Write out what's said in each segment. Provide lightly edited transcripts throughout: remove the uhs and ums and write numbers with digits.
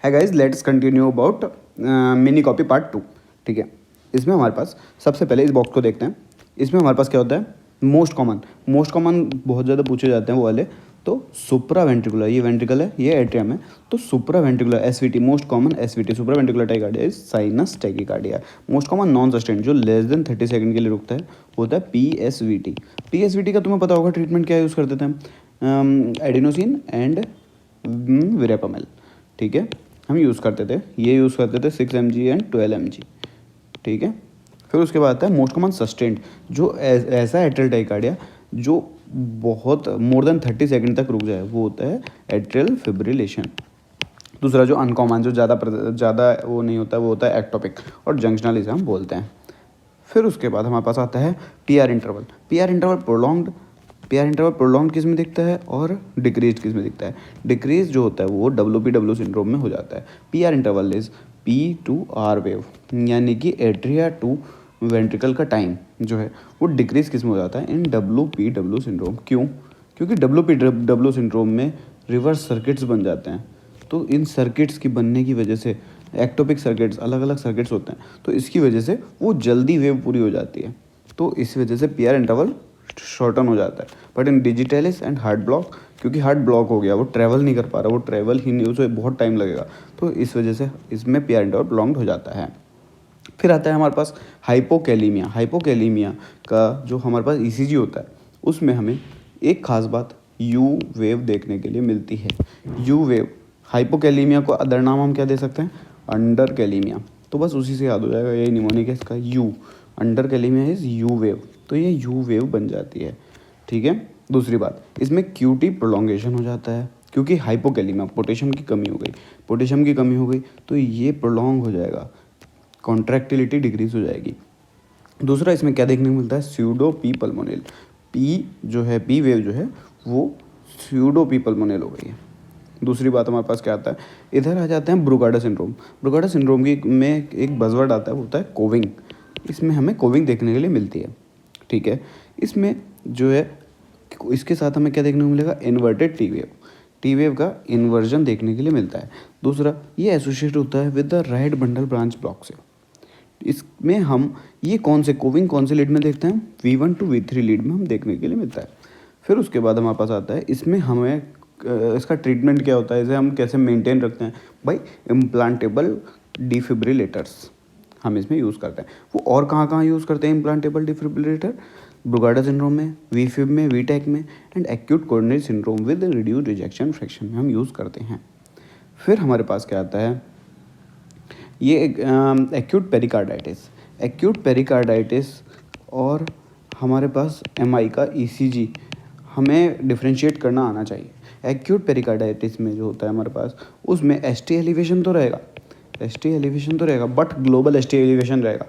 है guys, let's continue about mini copy part 2। ठीक है, इसमें हमारे पास सबसे पहले इस बॉक्स को देखते हैं। इसमें हमारे पास क्या होता है, मोस्ट कॉमन बहुत ज़्यादा पूछे जाते हैं वो वाले। तो सुप्रा वेंट्रिकुलर, ये वेंट्रिकल है, ये एट्रियम है, तो supra ventricular SVT, most common SVT supra ventricular tachycardia is sinus tachycardia. Most common non sustained जो लेस देन 30 सेकंड के लिए रुकता है होता है पीएसवीटी। पीएसवीटी का तुम्हें पता होगा ट्रीटमेंट क्या यूज़ करते थे हम, एडिनोसिन एंड विरेपामेल। ठीक है, हम यूज़ करते थे, ये यूज़ करते थे 6 mg एंड 12 mg। ठीक है, फिर उसके बाद आता है मोस्ट कॉमन सस्टेंड, जो ऐसा एट्रियल टाइकार्डिया जो बहुत मोर देन 30 सेकंड तक रुक जाए, वो होता है एट्रियल फिब्रिलेशन। दूसरा जो अनकॉमन, जो ज़्यादा वो नहीं होता, वो होता है एक्टोपिक और जंक्शनल, इसे हम बोलते हैं। फिर उसके बाद हमारे पास आता है PR interval. PR interval prolong किस में दिखता है और डिक्रीज किस में दिखता है। डिक्रीज जो होता है वो WPW सिंड्रोम में हो जाता है। PR interval is P to R wave, यानी कि एट्रिया टू वेंट्रिकल का टाइम जो है वो डिक्रीज किस में हो जाता है, इन WPW सिंड्रोम। क्यों? क्योंकि WPW सिंड्रोम में रिवर्स सर्किट्स बन जाते हैं। तो इन सर्किट्स की बनने की वजह से एक्टोपिक सर्किट्स, अलग अलग सर्किट्स होते हैं, तो इसकी वजह से वो जल्दी वेव पूरी हो जाती है, तो इस वजह से पीआर इंटरवल शॉर्टन हो जाता है। But in digitalis and heart block, क्योंकि हार्ट ब्लॉक हो गया, वो ट्रैवल नहीं कर पा रहा, वो ट्रैवल ही नहीं, उसे बहुत टाइम लगेगा, तो इस वजह से इसमें पीआर इंटरवल प्रोलॉन्ग्ड हो जाता है। फिर आता है हमारे पास हाइपोकैलीमिया। हाइपोकैलीमिया का जो हमारे पास ECG होता है, उसमें हमें एक खास बात यू वेव देखने के लिए मिलती है। यू वेव, हाइपोकैलीमिया को अदर नाम हम क्या दे सकते हैं, अंडर कैलीमिया। तो बस उसी से याद हो जाएगा, यही निमोनिक है इसका, you, under kalaemia is you wave, तो ये यू वेव बन जाती है। ठीक है, दूसरी बात, इसमें QT प्रोलॉन्गेशन हो जाता है, क्योंकि हाइपोकैलीमिया, पोटेशियम की कमी हो गई, तो ये प्रोलॉन्ग हो जाएगा, कॉन्ट्रैक्टिलिटी डिक्रीज हो जाएगी। दूसरा इसमें क्या देखने को मिलता है, pseudo P pulmonale. P wave जो है वो स्यूडो पी पल्मोनेल हो गई है। दूसरी बात हमारे पास क्या आता है, इधर आ जाते हैं ब्रुगाडा सिंड्रोम। ब्रुगाडा सिंड्रोम की में एक बजवर्ड आता है, वो होता है कोविंग। इसमें हमें कोविंग देखने के लिए मिलती है। ठीक है, इसमें जो है, इसके साथ हमें क्या देखने को मिलेगा, इन्वर्टेड टी वेव का इन्वर्जन देखने के लिए मिलता है। दूसरा, ये एसोसिएट होता है with the right bundle branch block से। इसमें हम ये कोविंग कौन से लीड में देखते हैं, V1 to V3 लीड में हम देखने के लिए मिलता है। फिर उसके बाद हमारे पास आता है, इसमें हमें इसका ट्रीटमेंट क्या होता है, इसे हम कैसे मेंटेन रखते हैं भाई, इम्प्लांटेबल डिफिब्रिलेटर्स हम इसमें यूज़ करते हैं। वो और कहाँ यूज़ करते हैं इम्प्लांटेबल डिफिब्रिलेटर, ब्रुगाडा सिंड्रोम में, VFib में, VTAC में, and acute coronary syndrome with reduced rejection fraction में हम यूज़ करते हैं। फिर हमारे पास क्या आता है, ये एक्यूट पेरिकार्डाइटिस और हमारे पास MI का ECG हमें डिफ्रेंशिएट करना आना चाहिए। एक्यूट पेरिकार्डाइटिस में जो होता है हमारे पास, उसमें ST एलिवेशन तो रहेगा, बट ग्लोबल ST एलिवेशन रहेगा,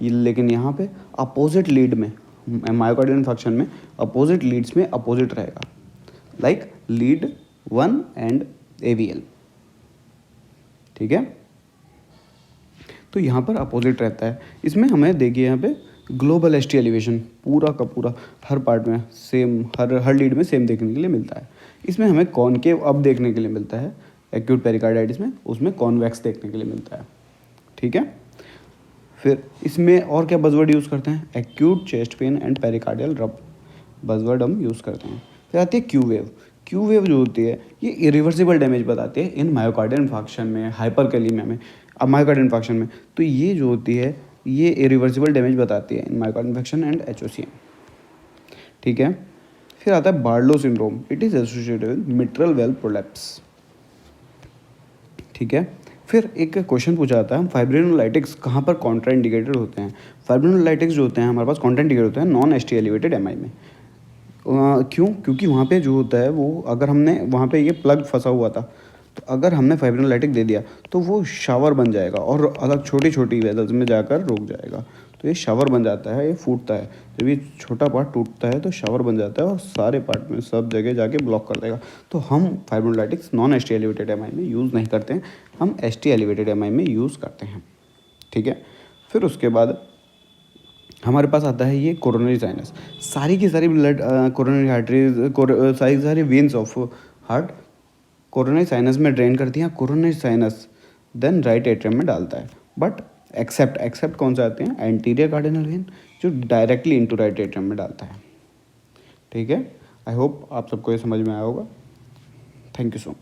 लेकिन यहाँ पे अपोजिट लीड में, मायोकार्डियल इन्फेक्शन में अपोजिट लीड्स में अपोजिट रहेगा, लाइक लीड 1 एंड AVL। ठीक है, तो यहाँ पर अपोजिट रहता है। इसमें हमें देखिए, यहाँ पे ग्लोबल ST एलिवेशन पूरा का पूरा हर पार्ट में सेम, हर लीड में सेम देखने के लिए मिलता है। इसमें हमें कॉनकेव अब देखने के लिए मिलता है एक्यूट पेरिकार्डाइटिस में, उसमें कॉन्वेक्स देखने के लिए मिलता है। ठीक है, फिर इसमें और क्या बजवर्ड यूज़ करते हैं, acute chest pain and pericardial रब बजवर्ड हम यूज़ करते हैं। फिर आती है क्यू वेव जो होती है, ये इरिवर्सिबल डैमेज बताती है इन मायोकार्डियल इन्फेक्शन में, हाइपरकैलीमिया में, अब मायोकार्डियल इन्फेक्शन में, तो ये जो होती है ये इरिवर्सिबल डैमेज बताती है इन मायोकार्डियल इन्फेक्शन एंड HOCM। ठीक है, फिर आता है Barlow syndrome, it is associated with mitral well prolapse. ठीक है, फिर एक क्वेश्चन पूछा जाता है, फाइब्रिनोलाइटिक्स कहाँ पर कॉन्ट्राइंडिकेटेड होते हैं। फाइब्रिनोलाइटिक्स जो होते हैं हमारे पास कॉन्ट्राइंडिकेटेड होते हैं नॉन ST एलिवेटेड MI में। क्यों? क्योंकि वहाँ पे जो होता है वो, अगर हमने वहाँ पे ये प्लग फंसा हुआ था, तो अगर हमने फाइब्रिनोलाइटिक दे दिया तो वो शावर बन जाएगा और अलग छोटी छोटी वेसल्स में जाकर रुक जाएगा, तो ये शावर बन जाता है, ये फूटता है। जब ये छोटा पार्ट टूटता है तो शावर बन जाता है और सारे पार्ट में सब जगह जाके ब्लॉक कर देगा। तो हम फाइब्रोलाइटिक्स नॉन ST एलिवेटेड MI में यूज़ नहीं करते हैं, हम ST एलिवेटेड MI में यूज़ करते हैं। ठीक है, फिर उसके बाद हमारे पास आता है ये कोरोनरी साइनस। सारी की सारी ब्लड कोरोनरी आर्टरीज, सारी की सारी veins of heart coronary sinus में ड्रेन करती हैं। Coronary sinus then right atrium में डालता है। बट एक्सेप्ट कौन से आते हैं, एंटीरियर कार्डिनल वेन जो डायरेक्टली इनटू राइट एट्रियम में डालता है। ठीक है, आई होप आप सबको ये समझ में आया होगा। Thank you so much.